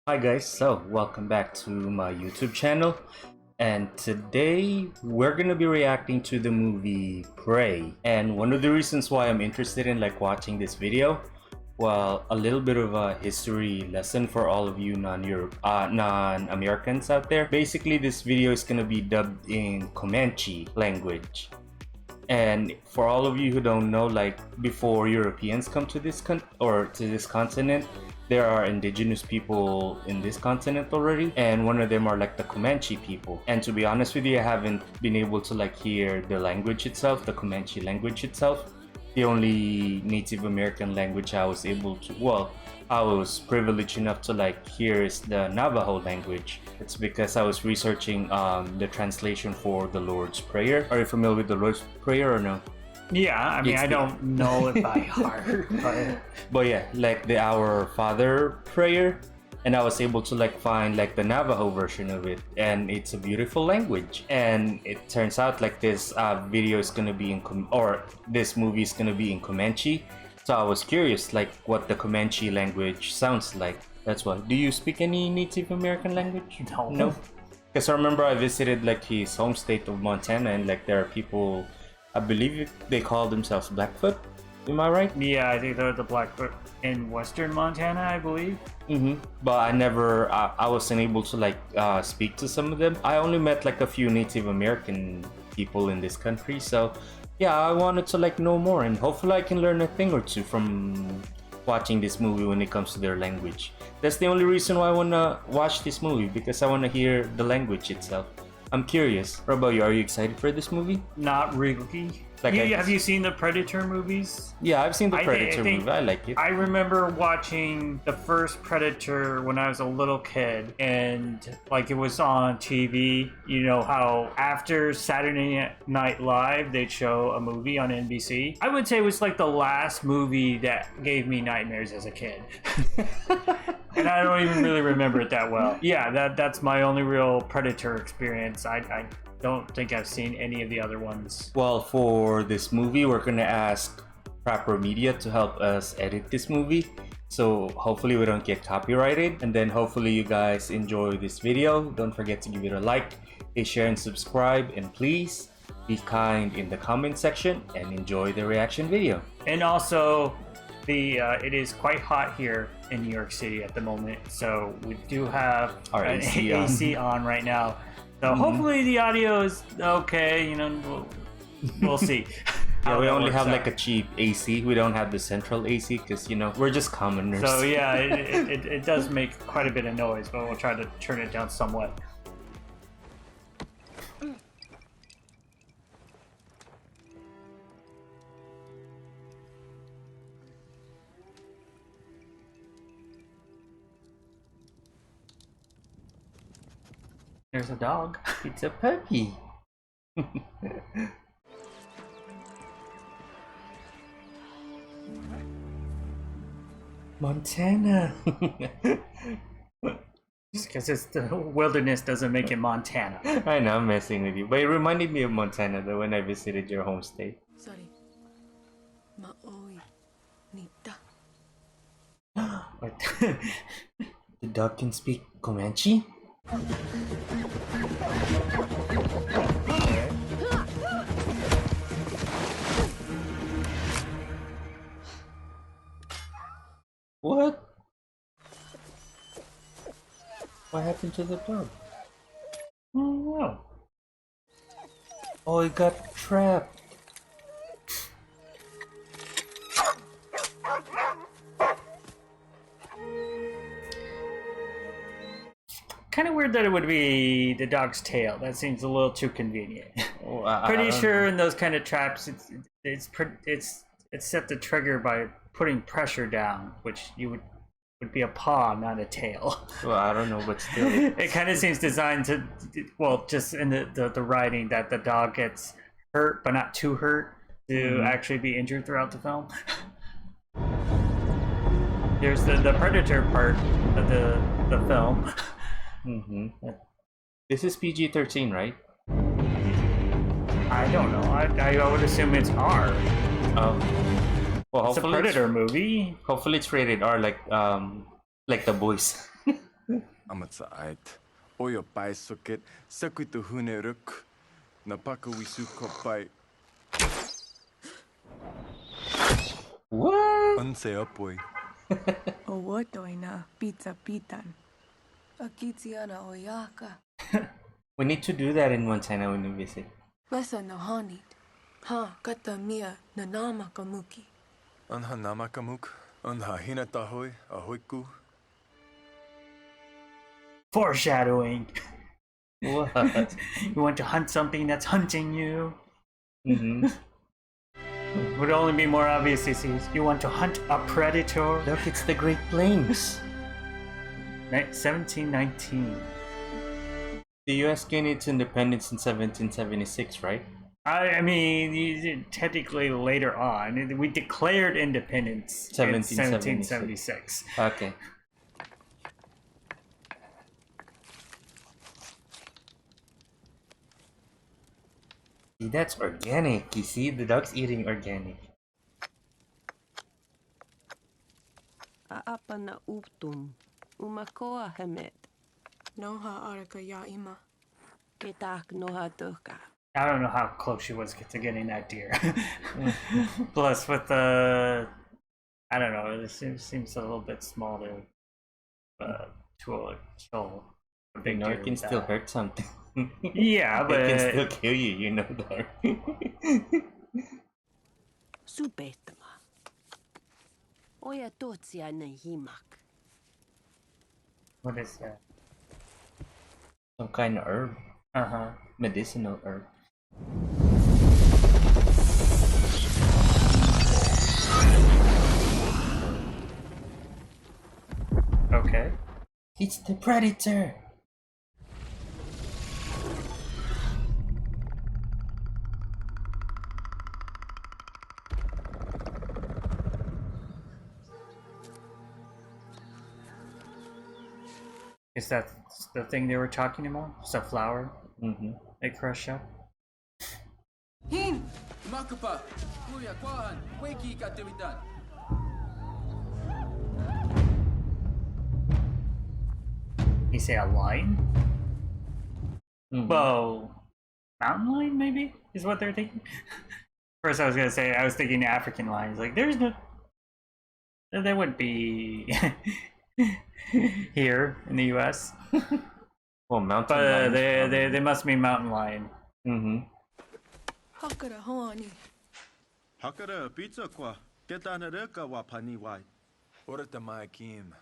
Hi guys, so welcome back to my YouTube channel, and today we're gonna be reacting to the movie Prey. And one of the reasons why I'm interested in watching this video, well, a little bit of a history lesson for all of you non-Americans out there. Basically, this video is gonna be dubbed in Comanche language. And for all of you who don't know, before Europeans come to this continent, there are indigenous people in this continent already, and one of them are the Comanche people. And to be honest with you, I haven't been able to hear the language itself, the Comanche language itself. The only Native American language I was able to, I was privileged enough to hear is the Navajo language. It's because I was researching the translation for the Lord's Prayer. Are you familiar with the Lord's Prayer or no? Yeah, I mean, I don't know it by heart, but yeah, the Our Father prayer, and I was able to find the Navajo version of it, and it's a beautiful language. And it turns out this video is gonna be this movie is gonna be in Comanche. So I was curious what the Comanche language sounds like. That's why. Do you speak any Native American language? No. Because I remember I visited his home state of Montana, and there are people, I believe they call themselves Blackfoot. Am I right? Yeah, I think they're the Blackfoot in western Montana, I believe. But I wasn't able to speak to some of them. I only met a few Native American people in this country, so yeah, I wanted to know more, and hopefully I can learn a thing or two from watching this movie when it comes to their language. That's the only reason why I want to watch this movie, because I want to hear the language itself. I'm curious. What about you? Are you excited for this movie? Not really. Have you seen the Predator movies? Yeah, I've seen the Predator movie. I like it. I remember watching the first Predator when I was a little kid, and it was on TV. You know how after Saturday Night Live they'd show a movie on NBC? I would say it was the last movie that gave me nightmares as a kid. And I don't even really remember it that well. Yeah, that's my only real Predator experience. I don't think I've seen any of the other ones. Well, for this movie, we're gonna ask Praper Media to help us edit this movie. So hopefully we don't get copyrighted. And then hopefully you guys enjoy this video. Don't forget to give it a like, a share, and subscribe. And please be kind in the comment section and enjoy the reaction video. And also, it is quite hot here in New York City at the moment. So we do have our an AC on right now. So hopefully the audio is okay, we'll see. Yeah, we only have a cheap AC. We don't have the central AC because, we're just commoners. So yeah, it does make quite a bit of noise, but we'll try to turn it down somewhat. There's a dog. It's a puppy. Montana. Just because it's the wilderness doesn't make it Montana. I know, I'm messing with you. But it reminded me of Montana though when I visited your home state. Sorry. Maoi. Nita. What? The dog can speak Comanche? What? What happened to the dog? Oh, no. Oh, it got trapped. Kind of weird that it would be the dog's tail. That seems a little too convenient. Pretty sure in those kind of traps, it's set to trigger by putting pressure down, which would be a paw, not a tail. Well, I don't know, but still, it kind of seems designed to, just in the writing that the dog gets hurt, but not too hurt to actually be injured throughout the film. There's the Predator part of the film. This is PG-13, right? I don't know. I would assume it's R. Well, it's a Predator movie. Hopefully it's rated R, like The Boys. matsa ait. Oyo pai soket, sakutu hune ruk. Napaka wisu kopai. What? Unse apoi. Owotoy na pizza pitan. Akitiana oyaka. We need to do that in Montana when we visit. Wesa no honit. Ha kata mia nanama kamuki. Anha namakamuk. Anha hinatahoi, ahoiku. Foreshadowing. What? You want to hunt something that's hunting you. Mm-hmm. Would only be more obvious if you want to hunt a predator. Look, it's the Great Plains. 1719. The U.S. gained its independence in 1776, right? I mean, technically later on. We declared independence in 1776. Okay. See, that's organic. You see, the dog's eating organic. Aapa na uptum. Umakoa hemet. Noha araka ya ima. Ketak noha tuka. I don't know how close she was to getting that deer. Plus, with the, I don't know, it seems a little bit small to kill a big No, deer. it can with still that. hurt something. Yeah, but It can still kill you, you know that. Supetama. Oya totsia na himak. what is that? Some kind of herb. Uh-huh. Medicinal herb. Okay. It's the predator! Is that the thing they were talking about? It's a flower Mm-hmm. they crush up? Hin! Makapa, kuya kwahan, weki katiwitan. You say a lion? Mm-hmm. Whoa. Mountain lion, maybe? Is what they're thinking? First, I was thinking African lions. Like, there's no. There wouldn't be here in the US. Well, mountain But lions, they must be mountain lion. Mm-hmm. Hakara hoani. Hakara pizza kwa. Ketana reka wa pani wai. Orata mai kim.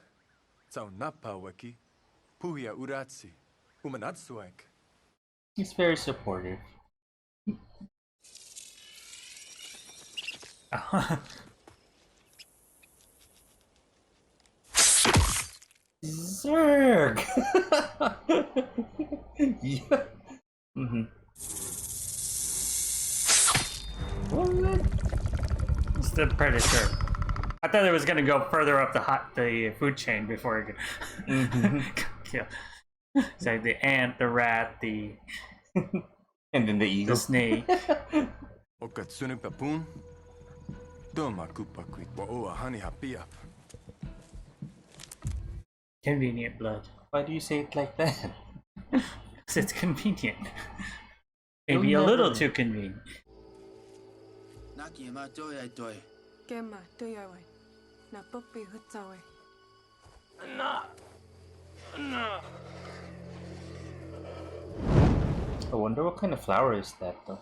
Tsau napa waki. Puhia uratsi. Umanatsuak. He's very supportive. Zerg! Yeah. Mm-hmm. What? It's the predator. I thought it was gonna go further up the food chain before it could kill. It's like the ant, the rat, the And then the eagle. snake. Okatsunu papun. Doma kupakwit. Wa oa hani hapiap. Convenient blood. Why do you say it like that? Because it's convenient. Maybe You'll a little never- too convenient. Naki ma toy ai toy. Kema tuyawai. Na pupi hutsawai. I wonder what kind of flower is that, though.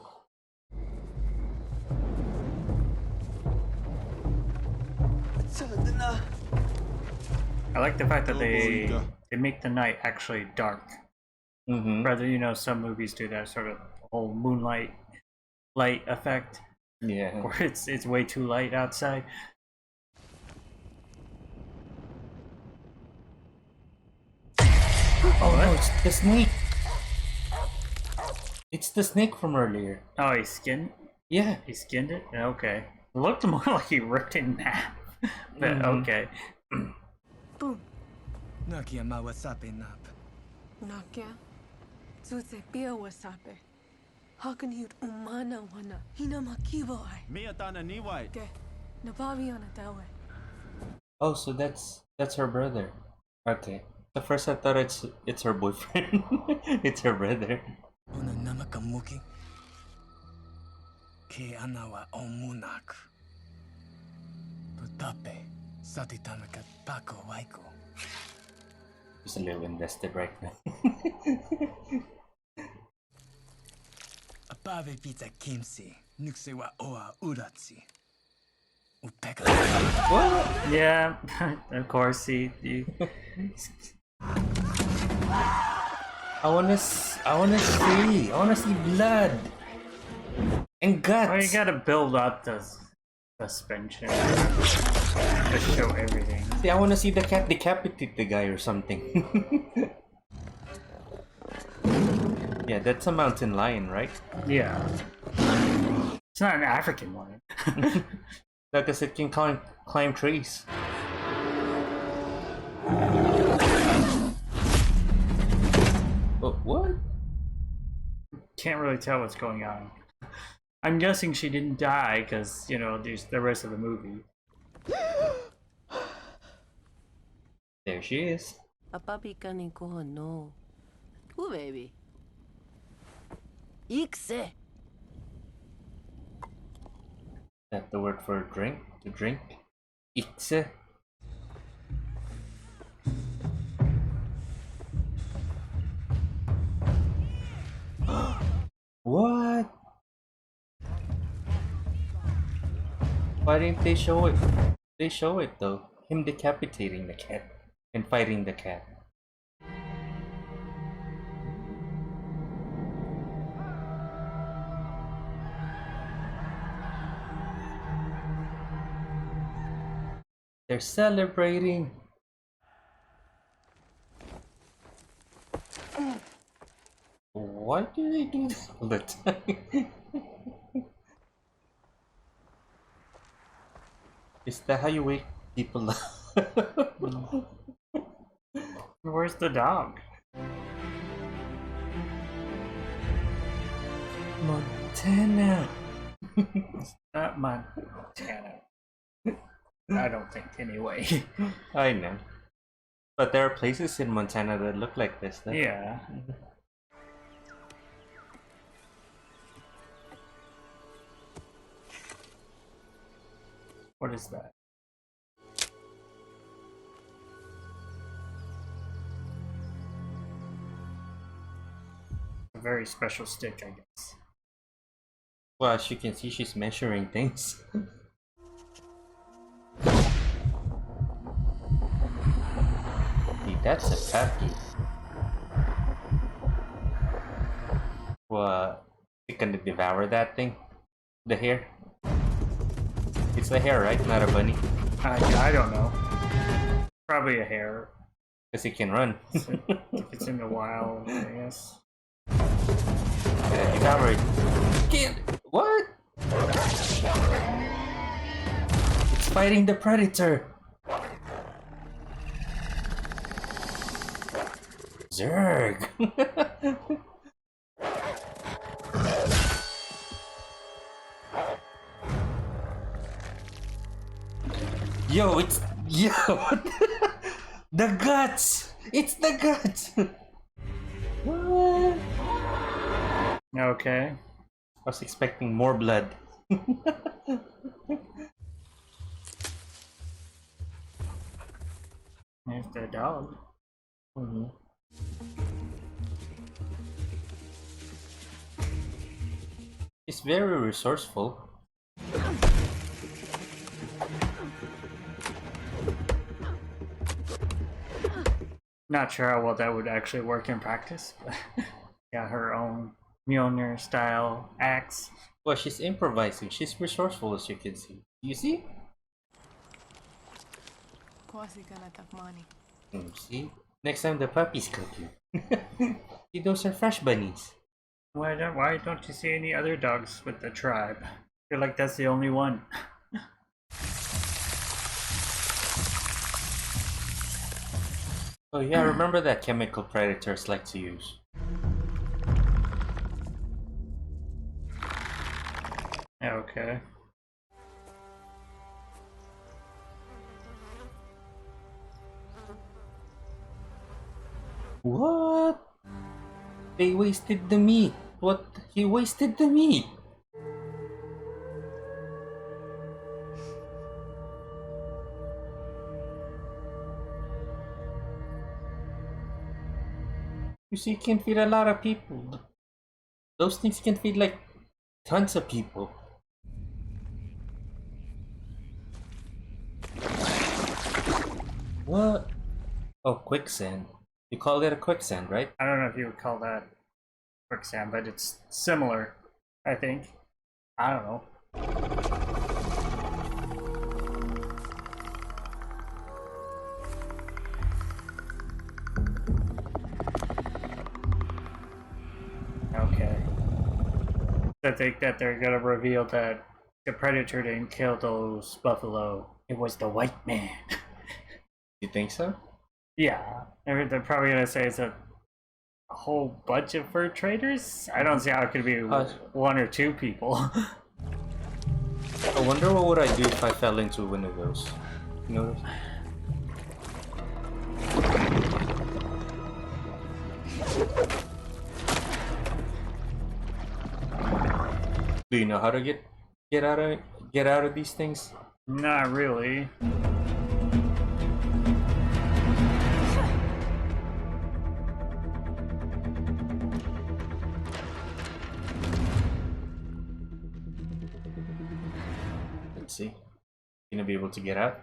I like the fact that they make the night actually dark. Mm-hmm. Rather, some movies do that sort of whole moonlight light effect, Yeah. where it's way too light outside. Oh no, it's the snake! It's the snake from earlier. Oh, he skinned it? Okay. It looked more like he ripped it in half. But okay. Boom. Naki ma wasape nap. Nakia. Zuse pia wasape. Hakan hiut umana wana. Hina makivo ai. Mia tana ni wai. Ke. Nabavi ana tawe. Oh, so that's her brother. Okay. At first I thought it's her boyfriend. It's her brother. Una namakamuki. Ke ana wa omunak. Putape. Satitanaka pako waiko. Just a little invested right now. Apave pizza kimsi. Nukse wa oa uratsi. Upeka. What? Yeah, of course. I wanna see blood and guts. Well, you gotta build up the suspension to show everything. See, I wanna see the cat decapitate the guy or something. Yeah, that's a mountain lion, right? Yeah. It's not an African one. Because it can climb trees. Oh, what? Can't really tell what's going on. I'm guessing she didn't die because, you know, there's the rest of the movie. There she is. A papi kani ko no. Who baby? Ikse. That's the word for drink, to drink. Ikse. What? Why didn't they show it? They show it though. Him decapitating the cat and fighting the cat. They're celebrating. Why do they do that all the time? Is that how you wake people up? Where's the dog? Montana. Not Montana. I don't think, anyway. I know. But there are places in Montana that look like this. Though. Yeah. What is that? A very special stick, I guess. Well, as you can see, she's measuring things. See, that's a puppy. What? You gonna devour that thing? The hair? It's the hair, right? Not a bunny. I don't know. Probably a hare. Because it can run. If it's in the wild, I guess. Yeah, devour it. Can't. What? It's fighting the predator. Zerg. Yo, it's the guts. It's the guts. What? Okay. I was expecting more blood. There's the dog. Mhm. It's very resourceful. Not sure how well that would actually work in practice, but yeah, her own Mjolnir style axe. Well, she's improvising. She's resourceful, as you can see. You see? Quasi gonna have money. See? Next time the puppy's cooking. See, those are fresh bunnies. Why don't you see any other dogs with the tribe? I feel like that's the only one. Oh yeah, remember that chemical predators like to use. Okay. What? They wasted the meat. What? He wasted the meat. You see, it can feed a lot of people. Those things can feed like tons of people. What? Oh, quicksand. You call it a quicksand, right? I don't know if you would call that quicksand, but it's similar, I think. I don't know. Okay. I think that they're gonna reveal that the predator didn't kill those buffalo. It was the white man. You think so? Yeah, they're probably gonna say it's a whole bunch of fur traders. I don't see how it could be one or two people. I wonder what would I do if I fell into one of those. You know? Do you know how to get out of these things? Not really. Let's see. You gonna be able to get out?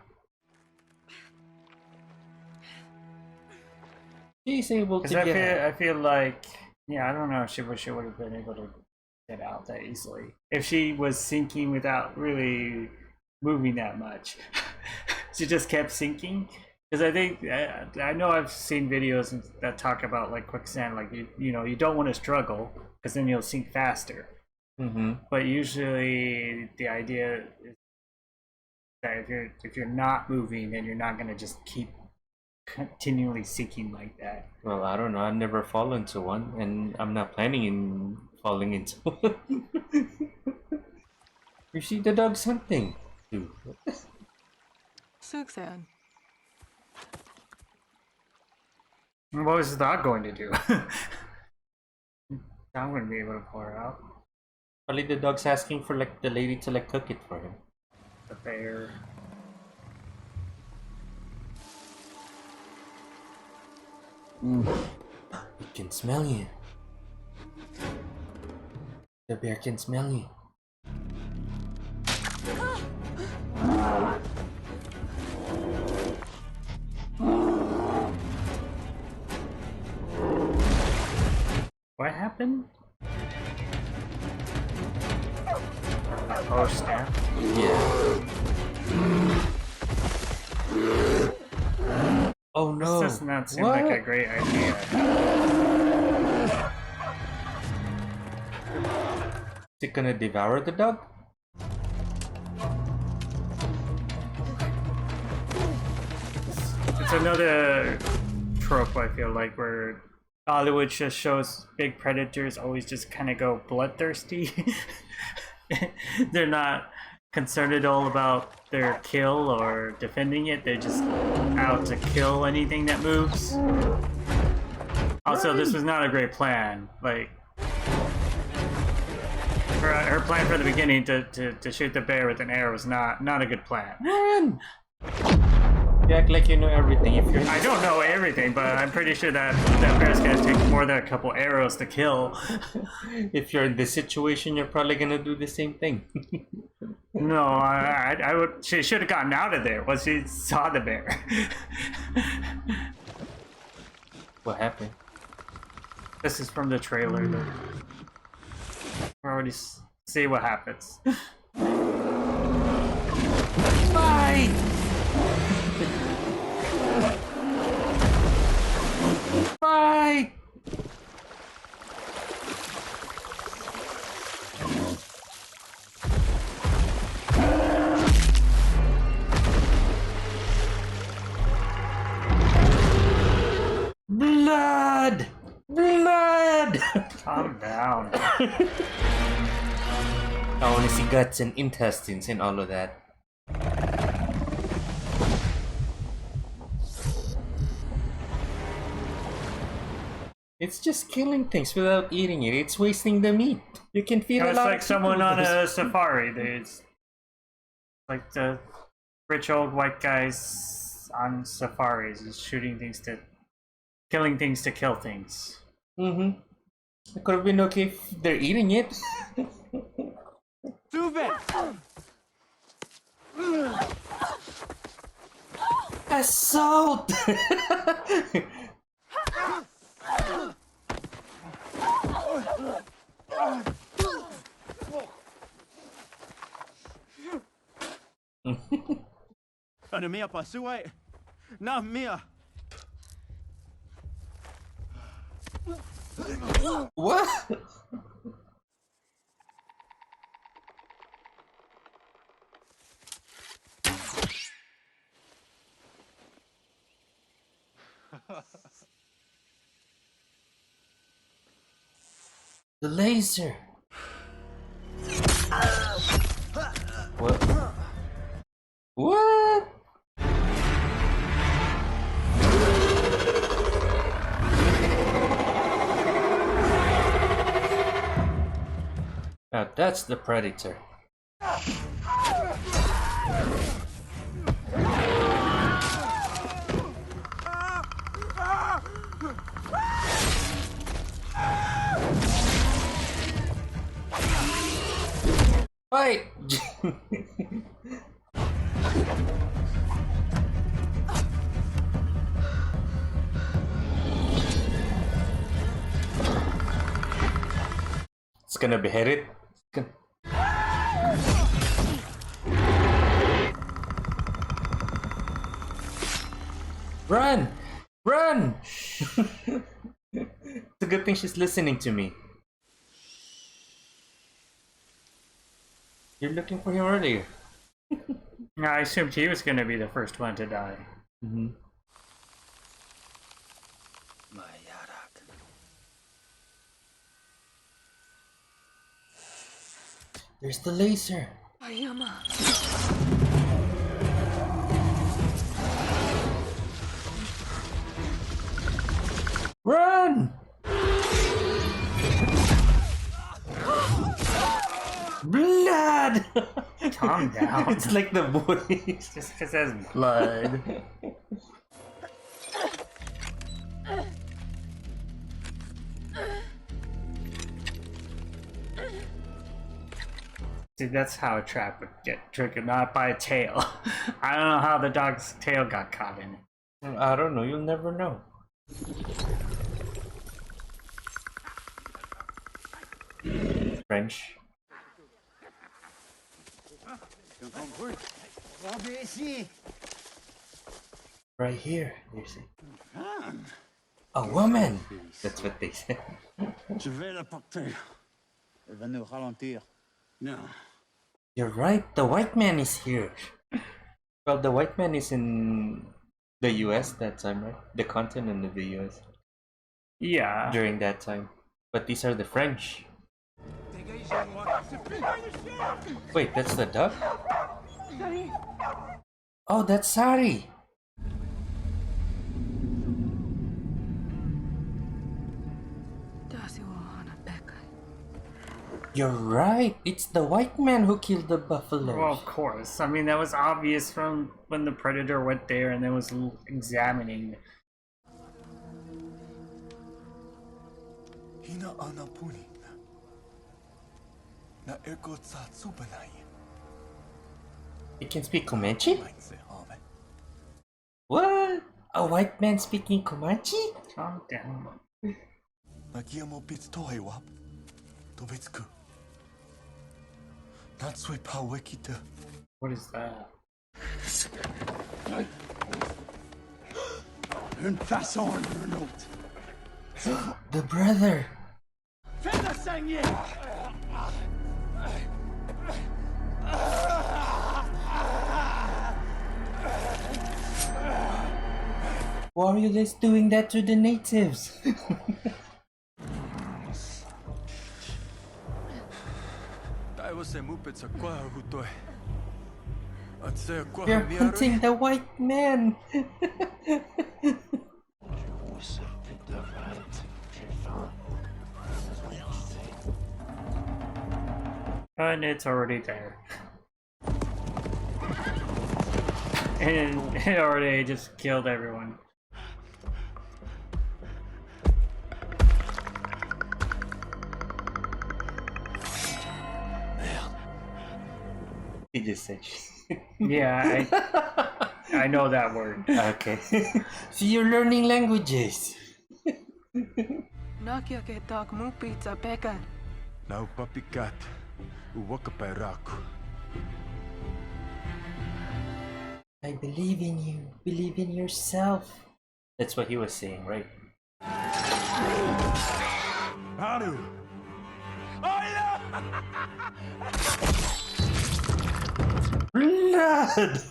She's able to Because get out. I feel like, yeah, I don't know if she would have been able to get out that easily if she was sinking without really moving that much. She just kept sinking. Because I think I know I've seen videos that talk about like quicksand, like you know you don't want to struggle because then you'll sink faster. Mm-hmm. But usually the idea is that if you're not moving, then you're not gonna just keep continually sinking like that. Well, I don't know. I've never fallen into one, and I'm not planning in falling into one. You see the dog something, dude. Quicksand. What was the dog going to do? I'm gonna be able to pour it out. Probably the dog's asking for like the lady to like cook it for him. The bear. It can smell you. The bear can smell you. What happened? Oh snap. Yeah. Oh no. This does not seem What? like a great idea. Is it gonna devour the dog? It's another trope I feel like where Hollywood just shows big predators always just kind of go bloodthirsty. They're not concerned at all about their kill or defending it. They're just out to kill anything that moves. Also, this was not a great plan. Like, her plan from the beginning to shoot the bear with an arrow was not a good plan. Run! You act like you know everything. If you're I don't know everything, but I'm pretty sure that bear's gonna take more than a couple arrows to kill. if you're in this situation, you're probably gonna do the same thing. No, I would. She should have gotten out of there once she saw the bear. What happened? This is from the trailer. We already see what happens. Bye! Bye! Blood! Blood! Calm down. I want to see guts and intestines and all of that. It's just killing things without eating it. It's wasting the meat. You can feed a It's lot like of someone people on with a this. safari. It's like the rich old white guys on safaris, is killing things to kill things. Mm-hmm. It could have been okay if they're eating it. Assault! Ano mia pasuai? Na mia. What? The laser. What? What? Now that's the predator. Fight! It's gonna behead it. Run! Run! It's a good thing she's listening to me. You're looking for him earlier. I assumed he was going to be the first one to die. Mm-hmm. There's the laser. Ayama. Run! Blood! Calm down. It's like the boys. Just because there's blood. See, that's how a trap would get triggered, not by a tail. I don't know how the dog's tail got caught in it. I don't know, you'll never know. French. Right here, you see. A woman! That's what they said. Je vais la porter. Elle va nous ralentir. No. You're right, the white man is here. Well, the white man is in the US that time, right? The continent of the US. Yeah. During that time. But these are the French. Wait, that's the duck? Oh, that's Sari! You're right, it's the white man who killed the buffalo. Well, of course. I mean, that was obvious from when the predator went there and then was examining. Hina ana puni na eko tsa tsubanai. It can speak Comanche? What? A white man speaking Comanche? Calm down. Nagiamo bits tohe wap. Dobitsku. Natsui pa wekita. What is that? Une façon ou une autre. The brother. Fais-le saigner! Why are you guys doing that to the natives? You're hunting the white man. And it's already there. And it already just killed everyone. He just said. Yeah, I know that word. Okay. See, you're learning languages. Nakia ke tak mu pizza pekan. Nau papikat. Uwakapai raku. I believe in you. Believe in yourself. That's what he was saying, right? Haru! Blood!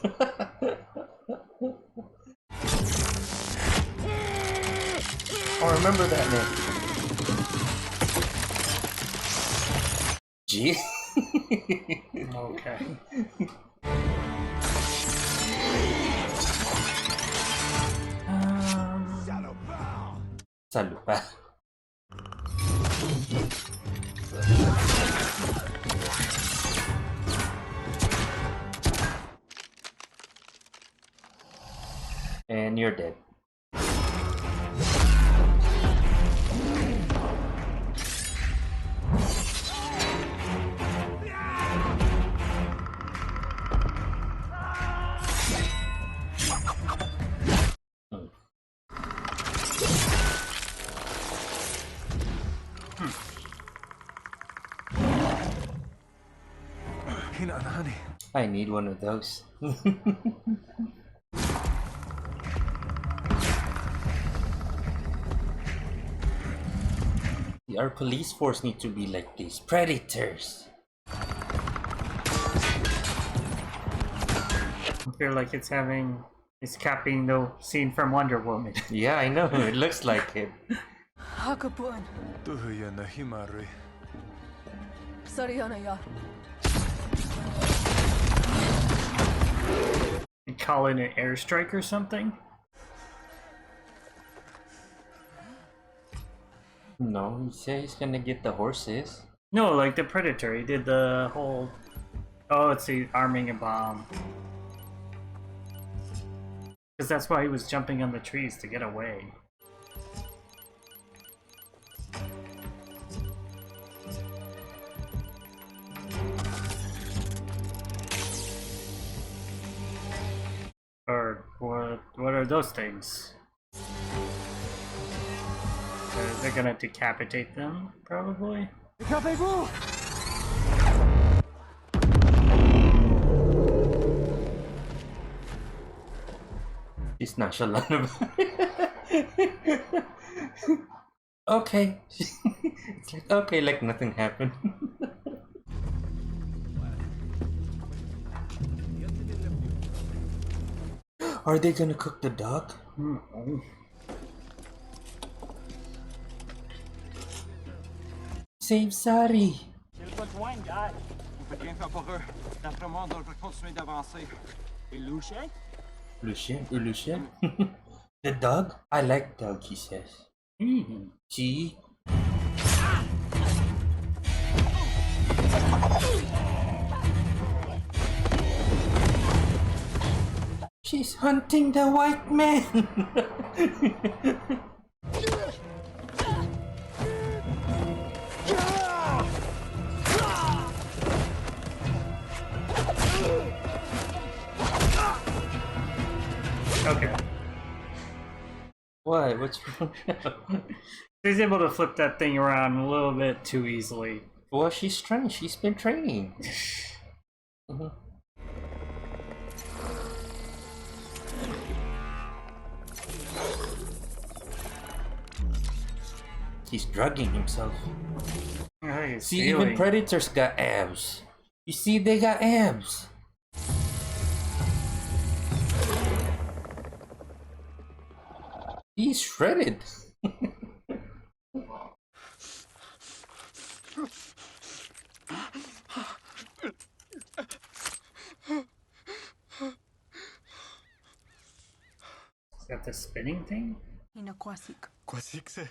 Oh, remember that name. G? Okay. Salupa. And you're dead. Hinanani. I need one of those. Our police force need to be like these predators. I feel like it's capping the scene from Wonder Woman. Yeah, I know. It looks like it. Hakapuan. Tuhuya na himari. Sariana ya. You call in an airstrike or something? No, he said he's gonna get the horses. No, like the Predator. He did the whole... Oh, it's the arming a bomb. Because that's why he was jumping on the trees to get away. Or what are those things? They're gonna decapitate them, probably? He's nonchalant about it. Okay. It's like, okay, like nothing happened. Are they gonna cook the dog? Save Sari. J'ai le besoin d'aide. On peut rien faire pour eux. D'après moi, on devrait continuer d'avancer. Et Lucien? Lucien? The dog? I like dog, he says. See? She's hunting the white man! Okay. What? What's wrong? He's able to flip that thing around a little bit too easily. Well, she's trained. She's been training. He's drugging himself. Oh, See, even predators got abs. You see, they got abs. He's shredded. Is that the spinning thing? Inakwasik. Kwasikse.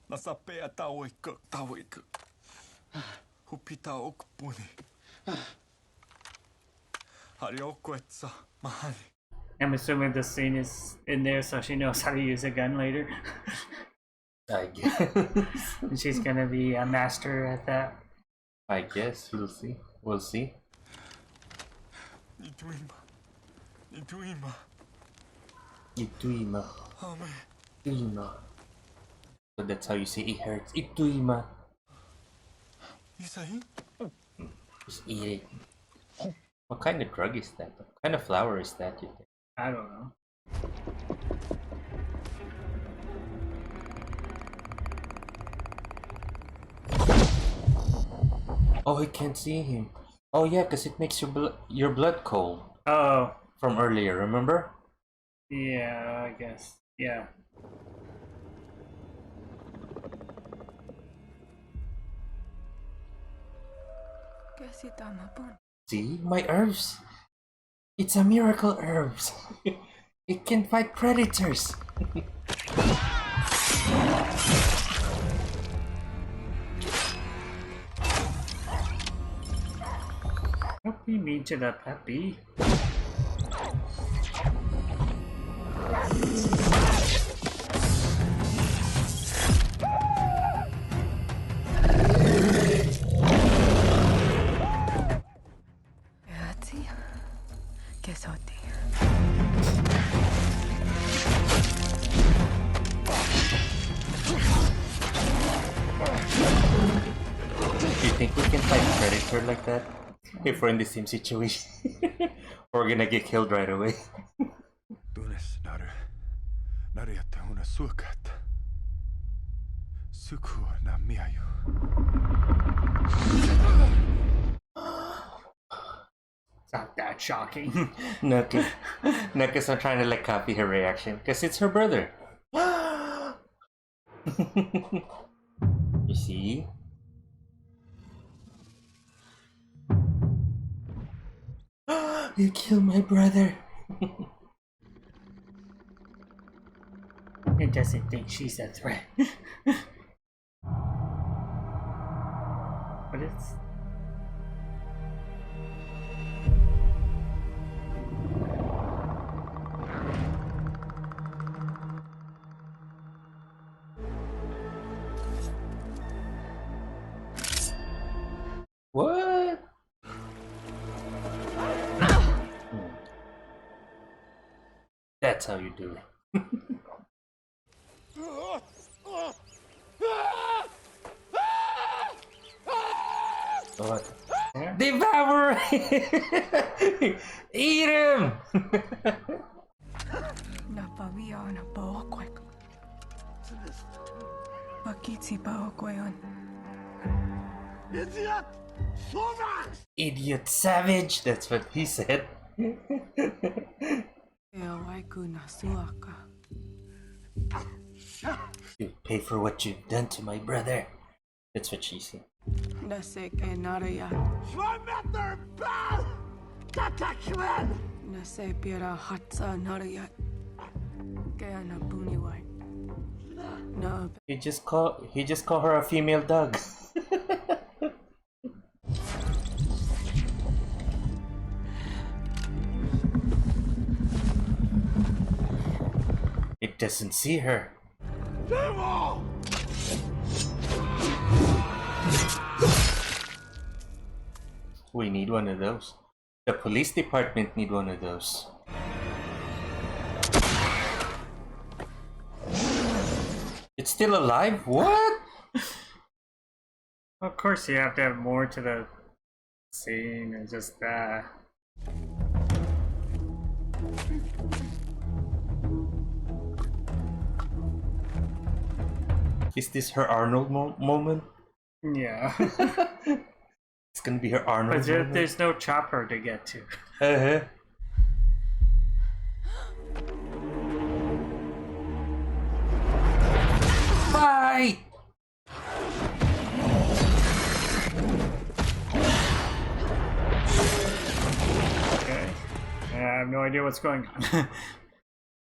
Nasapea tawiku. Tawiku. Hupita okpuni. Hariokoetsa mahani. I'm assuming the scene is in there so she knows how to use a gun later. I guess. And she's gonna be a master at that. I guess we'll see. We'll see. Ituima. Ituima. Ituima. Ame. Ituima. So that's how you say it hurts. Ituima. Isai? Just eat it. What kind of drug is that? What kind of flower is that, you think? I don't know. Oh, I can't see him. Oh yeah, because it makes your blood cold. Oh, From earlier, remember? yeah, I guess. Yeah. Kasi tama po. See? My herbs! It's a miracle herbs! It can fight predators! Don't be mean to the puppy. Yati. Kesoti. Do you think we can fight predator like that? If we're in the same situation? Or we're gonna get killed right away? Tunes naru. Narjatte una sukat. Suku na miayu. It's not that shocking. No, because I'm trying to like copy her reaction. Because it's her brother. You see? You killed my brother. It doesn't think she's a threat. But it's... What? That's how you do it. What? Devour! Eat him! Napawia na baokwek. Pakitsi baokweon. Idiot savage! That's what he said. Eawaiku na suaka. You pay for what you've done to my brother. That's what she said. Naseke naraya. Nase pira hatsa naraya. Kaya na buniwai. Na He just call her a female dog. It doesn't see her. We need one of those. The police department need one of those. It's still alive? What? Of course you have to have more to the scene than just that. Is this her Arnold moment? Yeah. It's gonna be her Arnold But moment. there's no chopper to get to. Uh-huh. Fight! Okay. I have no idea what's going on.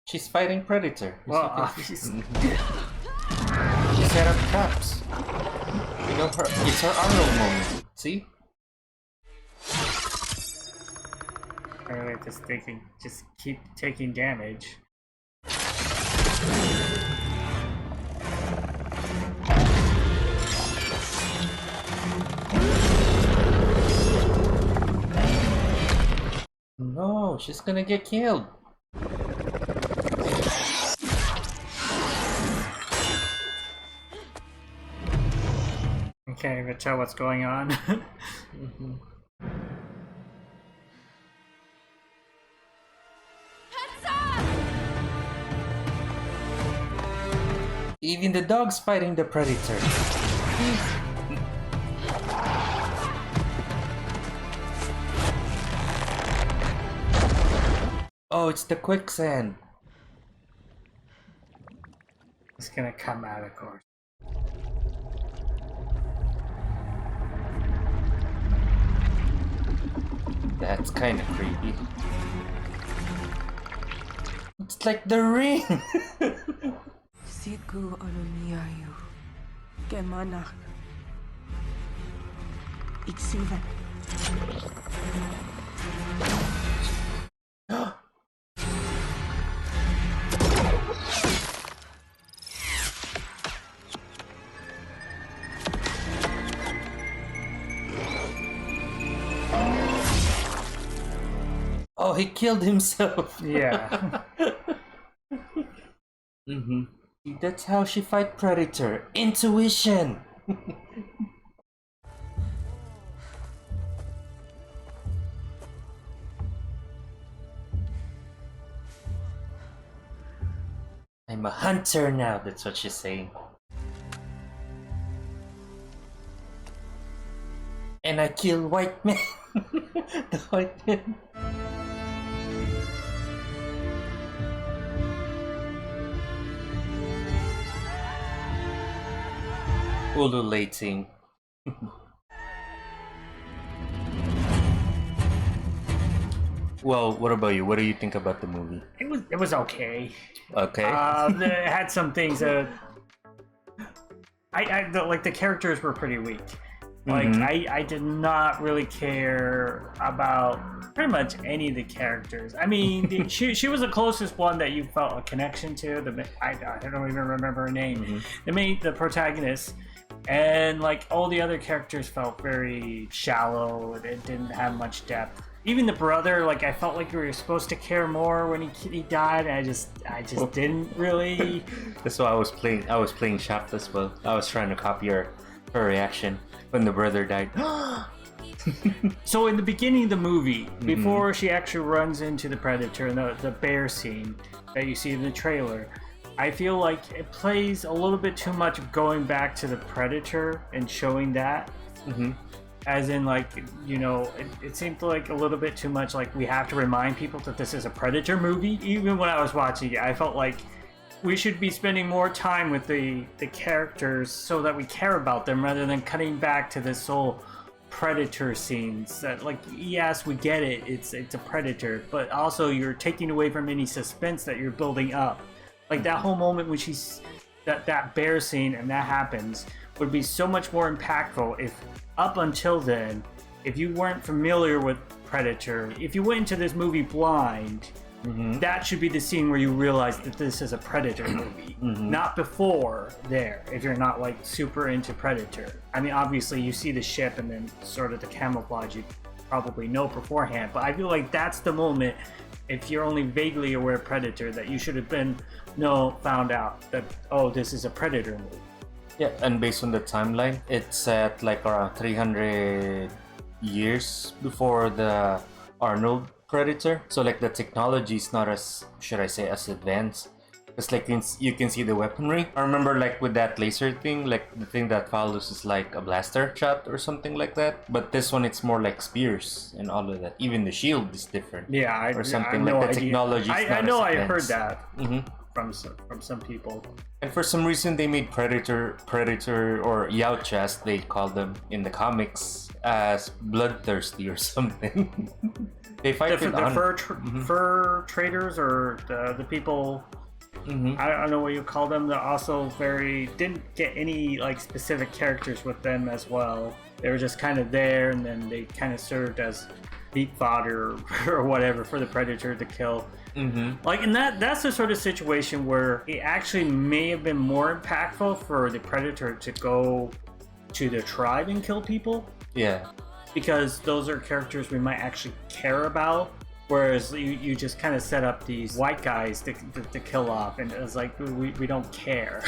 She's fighting Predator. Well, obviously. She set up traps. You know, it's her Arnold moment. See? Apparently, just keep taking damage. No, she's gonna get killed. Okay, but tell what's going on. Even the dog's fighting the predator. Oh, it's the quicksand. It's gonna come out, of course. That's kind of creepy. It's like the ring. Siku anuniayu. Gemanak. Quicksand. Oh, he killed himself. Yeah. That's how she fight predator. Intuition. I'm a hunter now. That's what she's saying. And I kill white men. The white men. Ululating. Well, what about you? What do you think about the movie? It was okay. Okay. It had some things that like the characters were pretty weak. Like I did not really care about pretty much any of the characters. I mean, she was the closest one that you felt a connection to. I don't even remember her name. The protagonist. And like all the other characters felt very shallow. It didn't have much depth. Even the brother, like I felt like we were supposed to care more when he died. And I just didn't really. That's why I was playing Shaft as well. I was trying to copy her reaction when the brother died. So in the beginning of the movie, before she actually runs into the predator and the bear scene that you see in the trailer, I feel like it plays a little bit too much of going back to the predator and showing that. As in, like, you know, it seemed like a little bit too much like we have to remind people that this is a predator movie. Even when I was watching it, I felt like we should be spending more time with the characters so that we care about them rather than cutting back to this whole predator scenes that, like, yes, we get it, it's a predator, but also you're taking away from any suspense that you're building up. Like that whole moment when she's that bear scene and that happens would be so much more impactful if up until then, if you weren't familiar with Predator, if you went into this movie blind, that should be the scene where you realize that this is a Predator movie. Not before there, if you're not like super into Predator. I mean, obviously you see the ship and then sort of the camouflage you probably know beforehand, but I feel like that's the moment, if you're only vaguely aware of Predator, that you should have found out that, oh, this is a Predator movie. Yeah, and based on the timeline, it's at like around 300 years before the Arnold Predator. So like the technology is not as, should I say, as advanced. It's like you can see the weaponry. I remember like with that laser thing, like the thing that follows is like a blaster shot or something like that. But this one, it's more like spears and all of that. Even the shield is different. Yeah, or something I like no the technology. I know I heard advanced. that from some people. And for some reason, they made Predator, or Yautja, as they call them in the comics, as bloodthirsty or something. They fight The with honor. fur traders or the people I don't know what you call them. They're also didn't get any like specific characters with them as well. They were just kind of there, and then they kind of served as meat fodder or whatever for the predator to kill. Like, and that's the sort of situation where it actually may have been more impactful for the predator to go to the tribe and kill people. Yeah. Because those are characters we might actually care about. Whereas you just kind of set up these white guys to kill off, and it's like we don't care.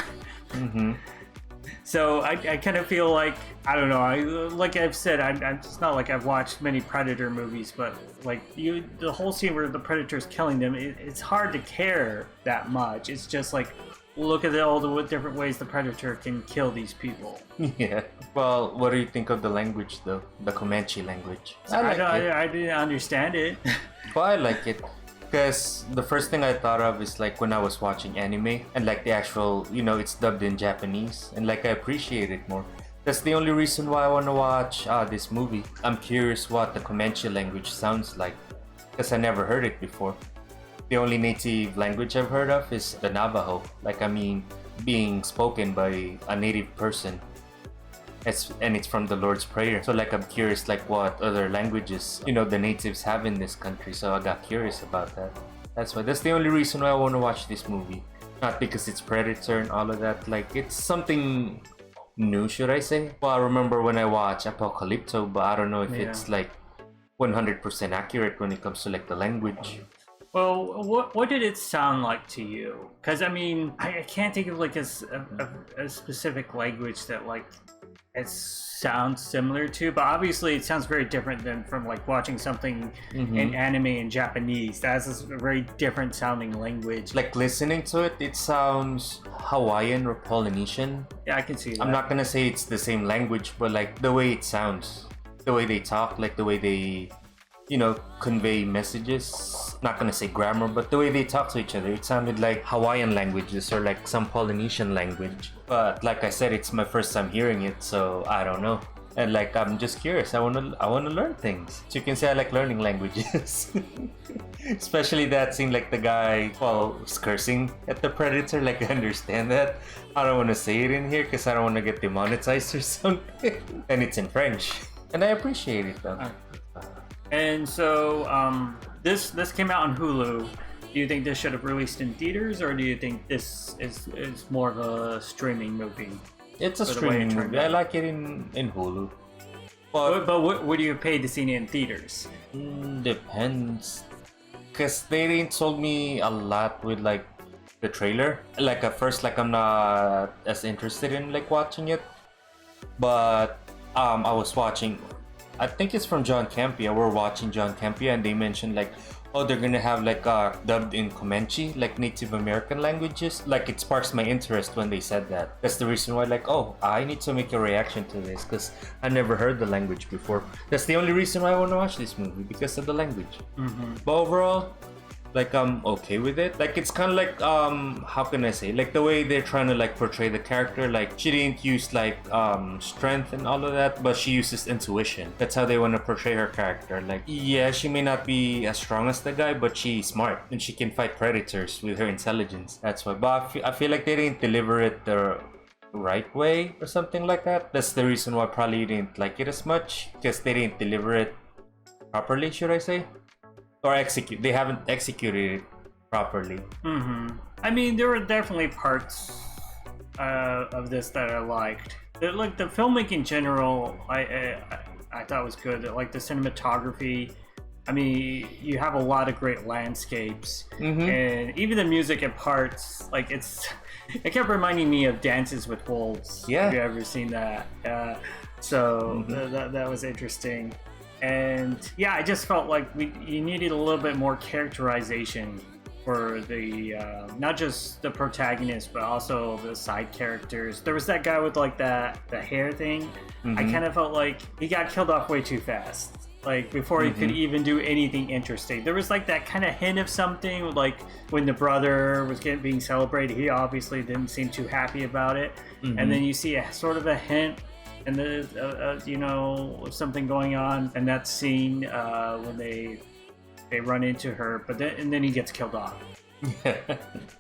So I kind of feel like, I don't know, like I've said, it's not like I've watched many Predator movies, but like the whole scene where the Predator's killing them, it's hard to care that much. It's just like, look at all the different ways the Predator can kill these people. Yeah. Well, what do you think of the language though? The Comanche language. I didn't understand it. Well, I like it. Because the first thing I thought of is like when I was watching anime and like the actual, it's dubbed in Japanese, and like I appreciate it more. That's the only reason why I want to watch this movie. I'm curious what the Comanche language sounds like, because I never heard it before. The only native language I've heard of is the Navajo, being spoken by a native person. And it's from the Lord's Prayer. So like I'm curious like what other languages, the natives have in this country. So I got curious about that. That's the only reason why I want to watch this movie. Not because it's Predator and all of that. Like, it's something new, should I say? Well, I remember when I watched Apocalypto, but I don't know if it's like 100% accurate when it comes to like the language. Well, what did it sound like to you? Because I mean, I can't think of like a specific language that like it sounds similar to, but obviously it sounds very different than from like watching something in anime in Japanese. That's a very different sounding language. Like listening to it, it sounds Hawaiian or Polynesian. Yeah, I can see that. I'm not gonna say it's the same language, but like the way it sounds, the way they talk, like the way they, convey messages. Not gonna say grammar, but the way they talk to each other, it sounded like Hawaiian languages or like some Polynesian language. But like I said, it's my first time hearing it, so I don't know. And like I'm just curious. I wanna learn things. So you can say I like learning languages. Especially that scene, like the guy was cursing at the predator. Like, I understand that. I don't want to say it in here because I don't want to get demonetized or something. And it's in French, and I appreciate it though. And so this came out on Hulu. Do you think this should have released in theaters, or do you think this is more of a streaming movie? It's a streaming movie. I like it in Hulu. But what do you pay to see it in theaters? Depends. Because they didn't sold me a lot with like the trailer. Like at first, like I'm not as interested in like watching it. But I was watching, I think it's from John Campea. We're watching John Campea, and they mentioned like, oh, they're gonna have like dubbed in Comanche, like Native American languages. Like, it sparks my interest when they said that. That's the reason why, like, oh, I need to make a reaction to this because I never heard the language before. That's the only reason why I want to watch this movie, because of the language. But overall, like, I'm okay with it. Like, it's kind of like how can I say, like the way they're trying to like portray the character. Like, she didn't use like strength and all of that, but she uses intuition. That's how they want to portray her character. Like, yeah, she may not be as strong as the guy, but she's smart and she can fight predators with her intelligence. That's why. But I feel like they didn't deliver it the right way or something like that. That's the reason why I probably didn't like it as much, because they didn't deliver it properly, should I say? Or they haven't executed it properly. I mean, there were definitely parts of this that I liked. Like the filmmaking in general, I thought was good. Like the cinematography. I mean, you have a lot of great landscapes, and even the music at parts, like it kept reminding me of Dances with Wolves. Yeah. Have you ever seen that? So that was interesting. And yeah, I just felt like you needed a little bit more characterization for the not just the protagonist, but also the side characters. There was that guy with like the hair thing. I kind of felt like he got killed off way too fast. Like before he could even do anything interesting. There was like that kind of hint of something, like when the brother was being celebrated, he obviously didn't seem too happy about it. And then you see a sort of a hint, and there's something going on in that scene when they run into her, but then he gets killed off.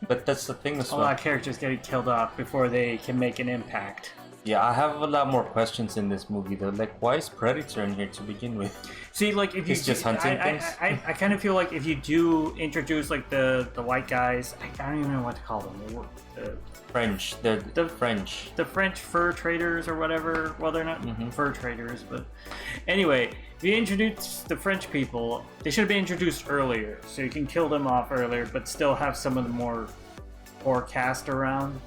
But that's the thing as A well. lot of characters getting killed off before they can make an impact. Yeah, I have a lot more questions in this movie though. Like, why is Predator in here to begin with? See, like if you He's just hunting things? I kind of feel like if you do introduce like the white guys, I don't even know what to call them. The French. The French. the French fur traders or whatever. Well, they're not fur traders, but anyway, if you introduce the French people, they should have been introduced earlier, so you can kill them off earlier, but still have some of the more core cast around.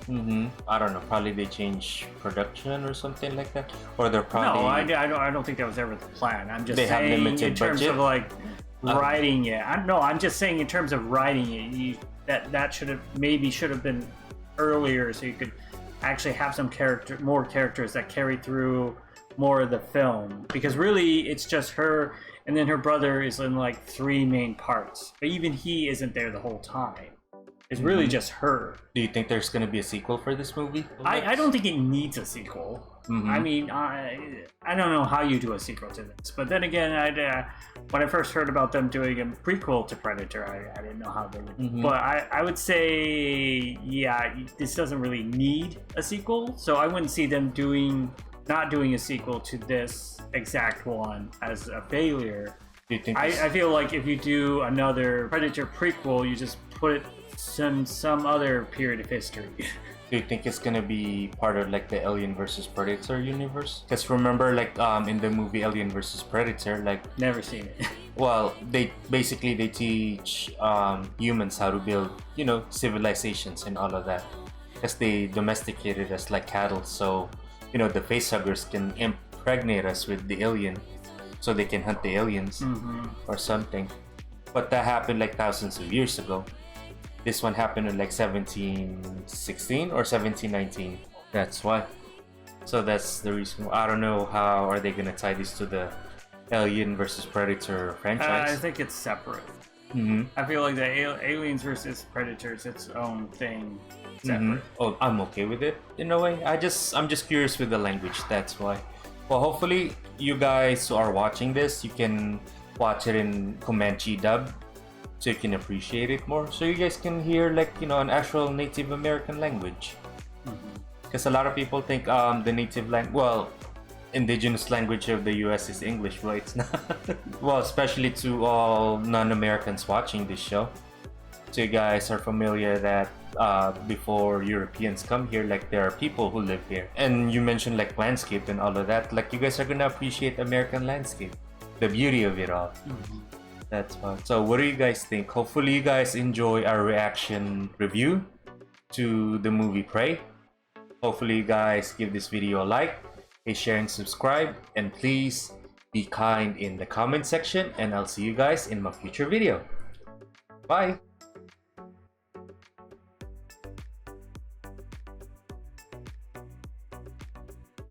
I don't know. Probably they change production or something like that, or they're probably. No, I don't think that was ever the plan. I'm just They have saying limited in terms budget? of like writing it. I'm just saying in terms of writing it, that should have been earlier, so you could actually have more characters that carry through more of the film. Because really, it's just her, and then her brother is in like 3 main parts, but even he isn't there the whole time. It's really just her. Do you think there's gonna be a sequel for this movie? I don't think it needs a sequel. I mean, I don't know how you do a sequel to this, but then again, when I first heard about them doing a prequel to Predator, I didn't know how they would. But I would say, yeah, this doesn't really need a sequel, so I wouldn't see them not doing a sequel to this exact one as a failure. Do you think? I feel like if you do another Predator prequel, you just put it some other period of history. Do you think it's gonna be part of like the Alien versus Predator universe? Because remember, like in the movie Alien versus Predator, like Never seen it. well, they teach humans how to build, civilizations and all of that, because they domesticated us like cattle. So, the facehuggers can impregnate us with the alien, so they can hunt the aliens or something. But that happened like thousands of years ago. This one happened in like 1716 or 1719. That's why. So that's the reason. I don't know how are they gonna tie this to the Alien versus Predator franchise. I think it's separate. I feel like the Aliens versus Predators its own thing. Separate. Oh, I'm okay with it in a way. I'm just curious with the language. That's why. Well, hopefully you guys who are watching this, you can watch it in Comanche dub, so you can appreciate it more. So you guys can hear like an actual Native American language. Because a lot of people think the indigenous language of the US is English, but it's not. Well, especially to all non-Americans watching this show. So you guys are familiar that before Europeans come here, like there are people who live here. And you mentioned like landscape and all of that. Like you guys are gonna appreciate American landscape, the beauty of it all. That's fun. So what do you guys think? Hopefully you guys enjoy our reaction review to the movie Prey. Hopefully you guys give this video a like, a share and subscribe, and please be kind in the comment section, and I'll see you guys in my future video. Bye!